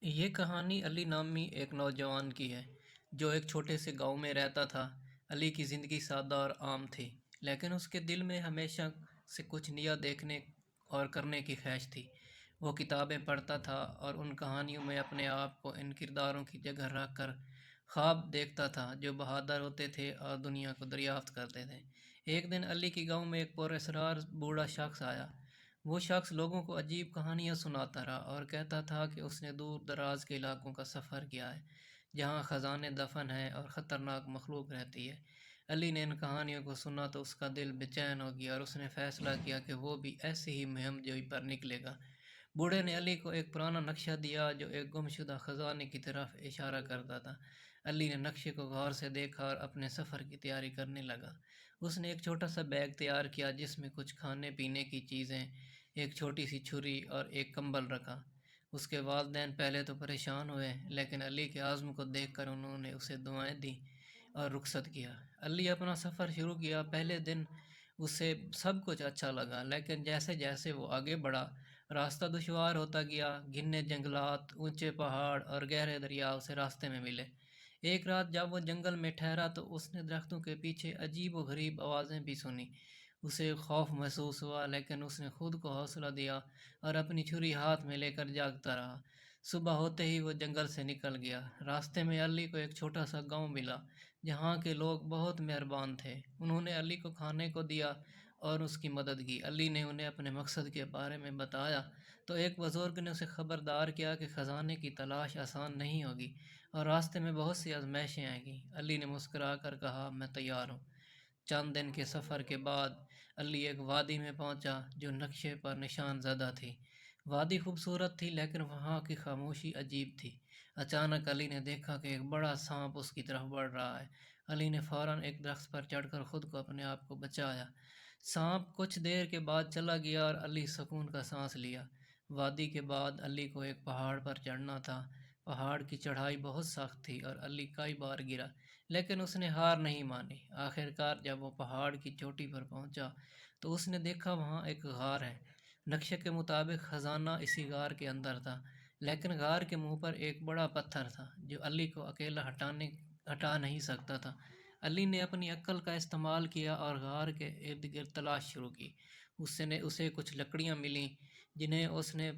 یہ کہانی علی نامی ایک نوجوان کی ہے جو ایک چھوٹے سے گاؤں میں رہتا تھا۔ علی کی زندگی سادہ اور عام تھی، لیکن اس کے دل میں ہمیشہ سے کچھ نیا دیکھنے اور کرنے کی خواہش تھی۔ وہ کتابیں پڑھتا تھا اور ان کہانیوں میں اپنے آپ کو ان کرداروں کی جگہ رکھ کر خواب دیکھتا تھا جو بہادر ہوتے تھے اور دنیا کو دریافت کرتے تھے۔ ایک دن علی کی گاؤں میں ایک پراسرار بوڑھا شخص آیا۔ وہ شخص لوگوں کو عجیب کہانیاں سناتا رہا اور کہتا تھا کہ اس نے دور دراز کے علاقوں کا سفر کیا ہے، جہاں خزانے دفن ہیں اور خطرناک مخلوق رہتی ہے۔ علی نے ان کہانیوں کو سنا تو اس کا دل بے چین ہو گیا اور اس نے فیصلہ کیا کہ وہ بھی ایسی ہی مہم جوئی پر نکلے گا۔ بوڑھے نے علی کو ایک پرانا نقشہ دیا جو ایک گمشدہ خزانے کی طرف اشارہ کرتا تھا۔ علی نے نقشے کو غور سے دیکھا اور اپنے سفر کی تیاری کرنے لگا۔ اس نے ایک چھوٹا سا بیگ تیار کیا جس میں کچھ کھانے پینے کی چیزیں، ایک چھوٹی سی چھری اور ایک کمبل رکھا۔ اس کے والدین پہلے تو پریشان ہوئے، لیکن علی کے عزم کو دیکھ کر انہوں نے اسے دعائیں دیں اور رخصت کیا۔ علی اپنا سفر شروع کیا۔ پہلے دن اسے سب کچھ اچھا لگا، لیکن جیسے جیسے وہ آگے بڑھا، راستہ دشوار ہوتا گیا۔ گھنے جنگلات، اونچے پہاڑ اور گہرے دریا اسے راستے میں ملے۔ ایک رات جب وہ جنگل میں ٹھہرا تو اس نے درختوں کے پیچھے عجیب و غریب آوازیں بھی سنیں۔ اسے خوف محسوس ہوا، لیکن اس نے خود کو حوصلہ دیا اور اپنی چھری ہاتھ میں لے کر جاگتا رہا۔ صبح ہوتے ہی وہ جنگل سے نکل گیا۔ راستے میں علی کو ایک چھوٹا سا گاؤں ملا، جہاں کے لوگ بہت مہربان تھے۔ انہوں نے علی کو کھانے کو دیا اور اس کی مدد کی۔ علی نے انہیں اپنے مقصد کے بارے میں بتایا تو ایک بزرگ نے اسے خبردار کیا کہ خزانے کی تلاش آسان نہیں ہوگی اور راستے میں بہت سی آزمائشیں آئیں گی۔ علی نے مسکرا کر کہا، میں تیار ہوں۔ چند دن کے سفر کے بعد علی ایک وادی میں پہنچا جو نقشے پر نشان زدہ تھی۔ وادی خوبصورت تھی، لیکن وہاں کی خاموشی عجیب تھی۔ اچانک علی نے دیکھا کہ ایک بڑا سانپ اس کی طرف بڑھ رہا ہے۔ علی نے فوراً ایک درخت پر چڑھ کر خود کو اپنے آپ کو بچایا۔ سانپ کچھ دیر کے بعد چلا گیا اور علی سکون کا سانس لیا۔ وادی کے بعد علی کو ایک پہاڑ پر چڑھنا تھا۔ پہاڑ کی چڑھائی بہت سخت تھی اور علی کئی بار گرا، لیکن اس نے ہار نہیں مانی۔ آخر کار جب وہ پہاڑ کی چوٹی پر پہنچا تو اس نے دیکھا وہاں ایک غار ہے۔ نقشے کے مطابق خزانہ اسی غار کے اندر تھا، لیکن غار کے منہ پر ایک بڑا پتھر تھا جو علی کو اکیلا ہٹا نہیں سکتا تھا۔ علی نے اپنی عقل کا استعمال کیا اور غار کے ارد گرد تلاش شروع کی۔ اسے کچھ لکڑیاں ملیں جنہیں اس نے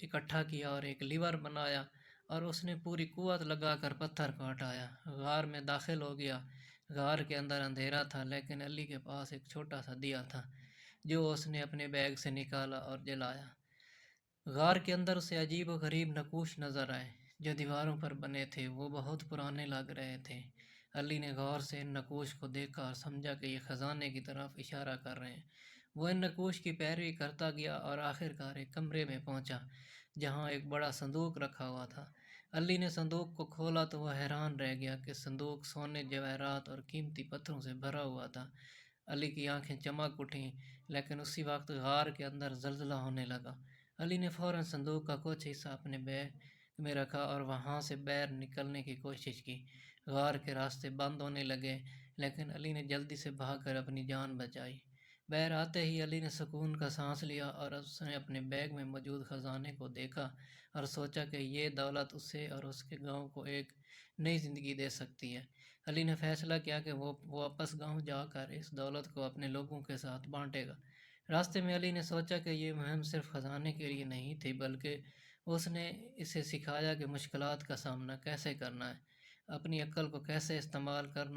اکٹھا کیا اور ایک لیور بنایا اور اس نے پوری قوت لگا کر پتھر کو ہٹایا۔ غار میں داخل ہو گیا۔ غار کے اندر اندھیرا تھا، لیکن علی کے پاس ایک چھوٹا سا دیا تھا جو اس نے اپنے بیگ سے نکالا اور جلایا۔ غار کے اندر اسے عجیب و غریب نقوش نظر آئے جو دیواروں پر بنے تھے۔ وہ بہت پرانے لگ رہے تھے۔ علی نے غور سے ان نقوش کو دیکھا اور سمجھا کہ یہ خزانے کی طرف اشارہ کر رہے ہیں۔ وہ ان نقوش کی پیروی کرتا گیا اور آخر کار ایک کمرے میں پہنچا جہاں ایک بڑا صندوق رکھا ہوا تھا۔ علی نے صندوق کو کھولا تو وہ حیران رہ گیا کہ صندوق سونے، جواہرات اور قیمتی پتھروں سے بھرا ہوا تھا۔ علی کی آنکھیں چمک اٹھیں، لیکن اسی وقت غار کے اندر زلزلہ ہونے لگا۔ علی نے فوراً صندوق کا کچھ حصہ اپنے بیگ میں رکھا اور وہاں سے باہر نکلنے کی کوشش کی۔ غار کے راستے بند ہونے لگے، لیکن علی نے جلدی سے بھاگ کر اپنی جان بچائی۔ باہر آتے ہی علی نے سکون کا سانس لیا اور اس نے اپنے بیگ میں موجود خزانے کو دیکھا اور سوچا کہ یہ دولت اسے اور اس کے گاؤں کو ایک نئی زندگی دے سکتی ہے۔ علی نے فیصلہ کیا کہ وہ واپس گاؤں جا کر اس دولت کو اپنے لوگوں کے ساتھ بانٹے گا۔ راستے میں علی نے سوچا کہ یہ مہم صرف خزانے کے لیے نہیں تھی، بلکہ اس نے اسے سکھایا کہ مشکلات کا سامنا کیسے کرنا ہے، اپنی عقل کو کیسے استعمال کرنا